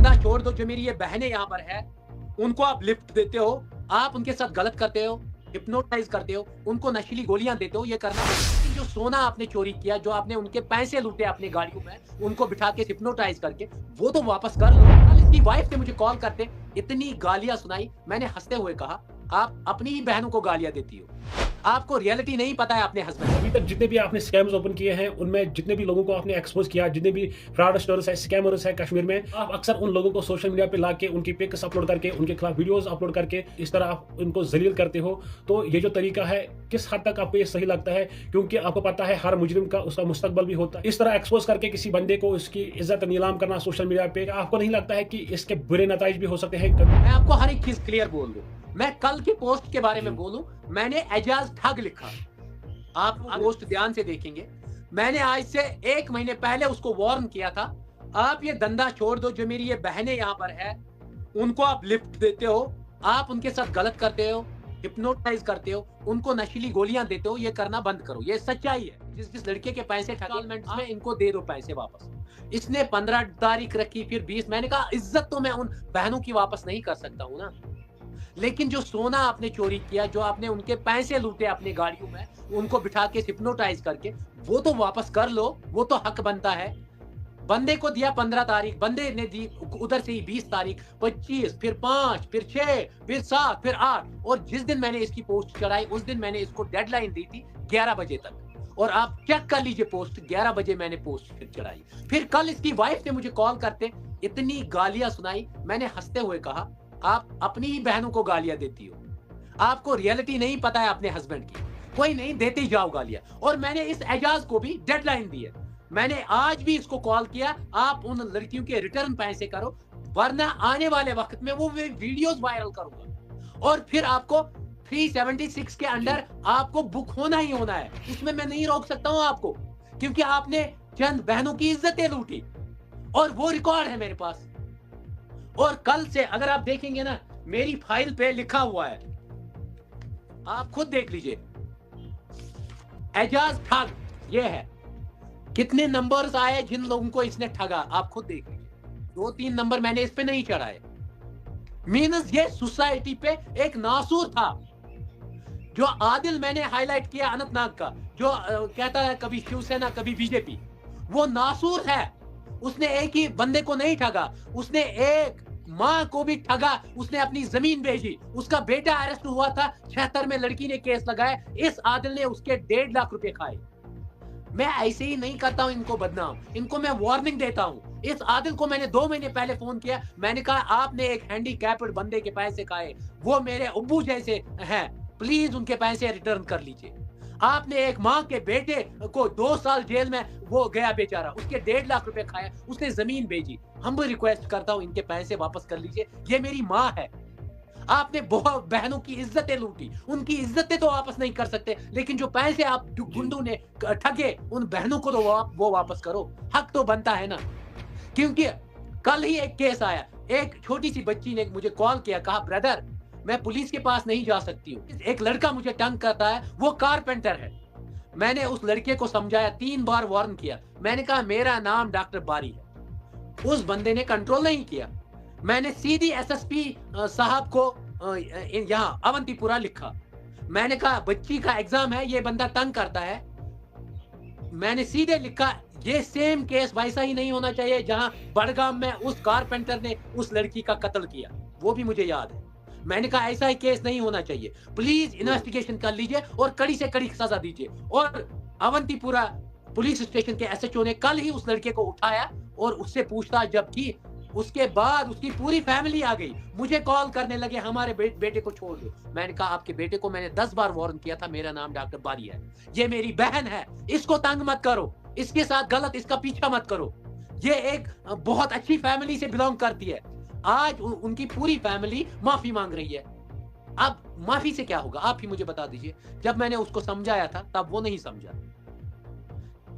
धंधा छोड़ दो। जो मेरी ये बहनें यहाँ पर है, उनको आप लिफ्ट देते हो, आप उनके साथ गलत करते हो, हिप्नोटाइज करते हो, उनको नशीली गोलियां देते हो, ये करना। जो सोना आपने चोरी किया, जो आपने उनके पैसे लूटे अपनी गाड़ियों में, उनको बिठा के हिप्नोटाइज करके, वो तो वापस कर लो। कल इसकी वाइफ ने मुझे कॉल करते इतनी गालियां सुनाई, मैंने हंसते हुए कहा, आप अपनी ही बहनों को गालियां देती हो, आपको रियलिटी नहीं पता है अपने हस्बैंड। अभी तक जितने भी आपने स्कैम्स ओपन किए हैं, उनमें जितने भी लोगों को आपने एक्सपोज किया, जितने भी फ्रॉडस्टर्स है, स्कैमर्स है कश्मीर में, आप अक्सर उन लोगों को सोशल मीडिया पे लाके उनकी पिक्स अपलोड करके, उनके खिलाफ वीडियोस अपलोड करके इस तरह आप उनको जलील करते हो। तो ये जो तरीका है, किस हद तक आपको ये सही लगता है? क्योंकि आपको पता है हर मुजरिम का उसका मुस्तकबल भी होता है। इस तरह एक्सपोज करके किसी बंदे को उसकी इज्जत नीलाम करना सोशल मीडिया पे, आपको नहीं लगता है कि इसके बुरे नताइज भी हो सकते हैं? मैं आपको हर एक चीज क्लियर बोल दूं। मैं कल की पोस्ट के बारे में बोलूं, मैंने एजाज ठग लिखा, आप पोस्ट ध्यान से देखेंगे। मैंने आज से 1 महीने पहले उसको वार्न किया था, आप ये धंधा छोड़ दो। जो मेरी ये बहनें यहाँ पर है, उनको आप लिफ्ट देते हो, आप उनके साथ गलत करते हो, हिप्नोटाइज करते हो, उनको नशीली गोलियां देते हो, ये करना बंद करो। ये सच्चाई है। जिस लड़के के पैसे इंस्टॉलमेंट में, इनको दे दो पैसे वापस। इसने 15 तारीख रखी, फिर 20। मैंने कहा इज्जत तो मैं उन बहनों की वापस नहीं कर सकता हूं ना, लेकिन जो सोना आपने चोरी किया, जो आपने उनके पैसे लूटे अपनी गाड़ियों में, उनको बिठा के हिप्नोटाइज करके, वो तो वापस कर लो। वो तो हक बनता है। बंदे को दिया 15 तारीख, बंदे ने दी उधर से ही 20 तारीख, 25, फिर 5, फिर 6, फिर 7, फिर 8। और जिस दिन मैंने इसकी पोस्ट चढ़ाई, उस दिन मैंने इसको डेडलाइन दी थी 11 बजे तक। और आप चेक कर लीजिए पोस्ट, 11 बजे मैंने पोस्ट फिर चढ़ाई। फिर कल इसकी वाइफ ने मुझे कॉल करते इतनी गालियां सुनाई, मैंने हंसते हुए कहा, आप अपनी ही बहनों को गालियां देती हो, आपको रियलिटी नहीं पता है अपने हस्बैंड की। कोई नहीं, देते ही जाओ गालियां। और मैंने इस एजाज को भी डेडलाइन दी है। मैंने आज भी इसको कॉल किया, आप उन लड़कियों के रिटर्न पैसे करो, वरना आने वाले वक्त में वो वीडियोस वायरल करूंगा। और फिर आपको 376 के अंडर आपको बुक होना ही होना है। उसमें मैं नहीं रोक सकता हूं आपको, क्योंकि आपने चंद बहनों की इज्जतें लूटी, और वो रिकॉर्ड है मेरे पास। और कल से अगर आप देखेंगे ना, मेरी फाइल पे लिखा हुआ है, आप खुद देख लीजिए, एजाज ठग। ये है कितने नंबर्स आए जिन लोगों को इसने ठगा, आप खुद देख लीजिए। 2-3 नंबर मैंने इस पे नहीं चढ़ाए। मीनस ये सोसाइटी पे एक नासूर था। जो आदिल मैंने हाईलाइट किया अनंतनाग का, जो कहता है कभी शिवसेना कभी बीजेपी, वो नासूर है। उसने एक ही बंदे को नहीं ठगा, उसने एक मां को भी ठगा। उसने अपनी जमीन भेजी, उसका बेटा अरेस्ट हुआ था, 76 में लड़की ने केस लगाया, इस आदिल ने उसके 1.5 लाख रुपए खाए। मैं ऐसे ही नहीं करता हूं इनको बदनाम, इनको मैं वार्निंग देता हूं। इस आदिल को मैंने 2 महीने पहले फोन किया, मैंने कहा आपने एक हैंडीकैप्ड बंदे के पैसे खाए, वो मेरे अब्बू जैसे हैं, प्लीज उनके पैसे रिटर्न कर लीजिए। आपने एक मां के बेटे को 2 साल जेल में वो गया बेचारा, उसके 1.5 लाख रुपए खाया, उसने जमीन भेजी। हम भी रिक्वेस्ट करता हूं इनके पैसे वापस कर लीजिए, ये मेरी मां है। आपने बहुत बहनों की इज्जतें लूटी, उनकी इज्जतें तो वापस नहीं कर सकते, लेकिन जो पैसे आप गुंडू ने ठगे, उन बहनों को तो वो वापस करो। हक तो बनता है ना। क्योंकि कल ही एक केस आया, एक छोटी सी बच्ची ने मुझे कॉल किया, कहा ब्रदर मैं पुलिस के पास नहीं जा सकती हूँ, एक लड़का मुझे तंग करता है, वो कारपेंटर है। मैंने उस लड़के को समझाया, 3 बार वार्न किया, मैंने कहा मेरा नाम डॉक्टर बारी है। उस बंदे ने कंट्रोल नहीं किया। मैंने सीधी एसएसपी साहब को यहाँ अवंतीपुरा लिखा, मैंने कहा बच्ची का एग्जाम है, ये बंदा तंग करता है। मैंने सीधे लिखा, ये सेम केस वैसा ही नहीं होना चाहिए जहां बड़गाम में उस कारपेंटर ने उस लड़की का कत्ल किया, वो भी मुझे याद है। मैंने कहा ऐसा ही केस नहीं होना चाहिए, प्लीज इन्वेस्टिगेशन कर लीजिए और कड़ी से कड़ी सजा दीजिए। और अवंतीपुरा पुलिस स्टेशन के एसएचओ ने कल ही उस लड़के को उठाया और उससे पूछताछ जब की, उसके बाद उसकी पूरी फैमिली आ गई, मुझे कॉल करने लगे, हमारे बेटे को छोड़ दो। मैंने कहा आपके बेटे को मैंने 10 बार वार्न किया था, मेरा नाम डॉक्टर बारी है, ये मेरी बहन है, इसको तंग मत करो, इसके साथ गलत इसका पीछा मत करो। ये एक बहुत अच्छी फैमिली से बिलोंग करती है। आज उनकी पूरी फैमिली माफी मांग रही है। अब माफी से क्या होगा, आप ही मुझे बता दीजिए। जब मैंने उसको समझाया था तब वो नहीं समझा।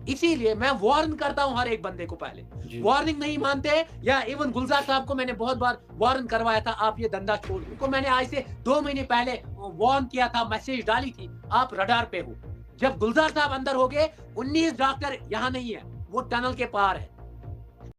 इसीलिए मैं वार्न करता हूं हर एक बंदे को। पहले वार्निंग नहीं मानते, या इवन गुलजार साहब को मैंने बहुत बार वार्न करवाया था, आप ये धंधा छोड़ दो। उनको मैंने आज से 2 महीने पहले वार्न किया था, मैसेज डाली थी, आप रडार पे हो। जब गुलजार साहब अंदर हो गए, 19 डॉक्टर यहाँ नहीं है, वो टनल के पार है।